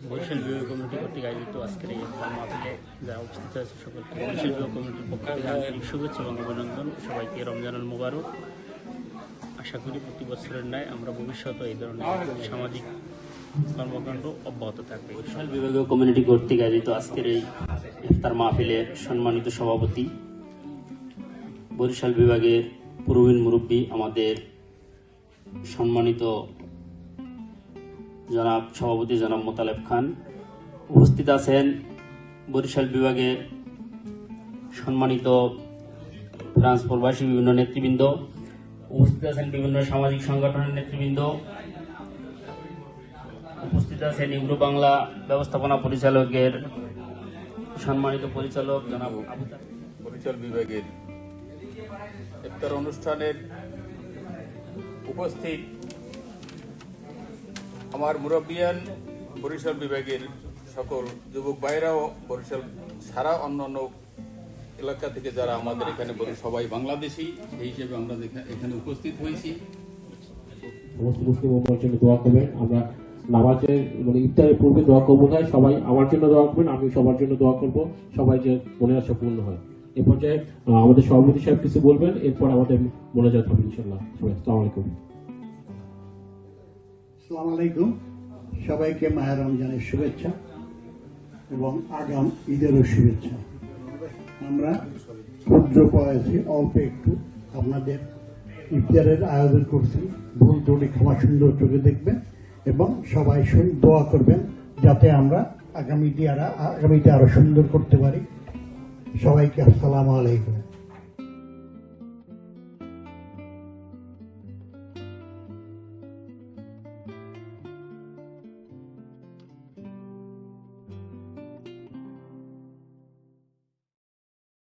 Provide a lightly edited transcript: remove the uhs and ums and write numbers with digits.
বরিশাল বিভাগীয় কমিটি কর্তৃক আয়োজিত আজকের এই ইফতার মাহফিলে যারা উপস্থিত হয়েছে সকলকে বরিশাল বিভাগীয় কমিটির পক্ষ থেকে আন্তরিক শুভেচ্ছা এবং অভিনন্দন। সবাইকে রমজানুল মুবারক। আশা করি প্রতি বছরের ন্যায় আমরা ভবিষ্যতে এই ধরনের সামাজিক কর্মকাণ্ড অব্যাহত থাকবে। বরিশাল বিভাগীয় কমিটি কর্তৃক আয়োজিত আজকের এই ইফতার মাহফিলের সম্মানিত সভাপতি, বরিশাল বিভাগের প্রবীণ মুরব্বী, আমাদের সম্মানিত জনাব সভাপতি জনাব মোতালেব খান, উপস্থিত আছেন বরিশাল বিভাগের সম্মানিত ফ্রান্স প্রবাসী বিভিন্ন নেতৃবৃন্দ, উপস্থিত আছেন বিভিন্ন সামাজিক সংগঠনের নেতৃবৃন্দ, উপস্থিত আছেন ইউরো বাংলা ব্যবস্থাপনা পরিচালকের সম্মানিত পরিচালক জনাব বরিশাল বিভাগের ইফতার অনুষ্ঠানের উপস্থিত আমার মুরব্বিয়ান, বরিশাল বিভাগের সকল যুবক ভাইরাও, বরিশাল সারা অন্যান্য এলাকা থেকে যারা আমাদের এখানে সবাই বাংলাদেশি, সেই হিসেবে আমরা এখানে উপস্থিত হয়েছি। সমস্ত মুসলিম উম্মার জন্য দোয়া করবেন। আমরা নামাজের ইফতারের পূর্বে দোয়া করবো না, সবাই আমার জন্য দোয়া করবেন, আমি সবার জন্য দোয়া করব, সবাই যে মনের আশা পূর্ণ হয়। এ পর্যায়ে আমাদের সভাপতি সাহেব কিছু বলবেন, এরপর আমাদের মোনাজাত হবে ইনশাআল্লাহ। সবাই আসসালামু আলাইকুম। আসসালামু আলাইকুম। সবাইকে মাহে রমজানের শুভেচ্ছা এবং আগাম ঈদেরও শুভেচ্ছা। আমরা ক্ষুদ্র প্রয়াসে অল্প একটু আপনাদের ইফতারের আয়োজন করছি। ভুল ত্রুটি ক্ষমা সুন্দর চোখে দেখবেন এবং সবাই দোয়া করবেন যাতে আমরা আগামীতে আরো সুন্দর করতে পারি। সবাইকে আসসালামু আলাইকুম।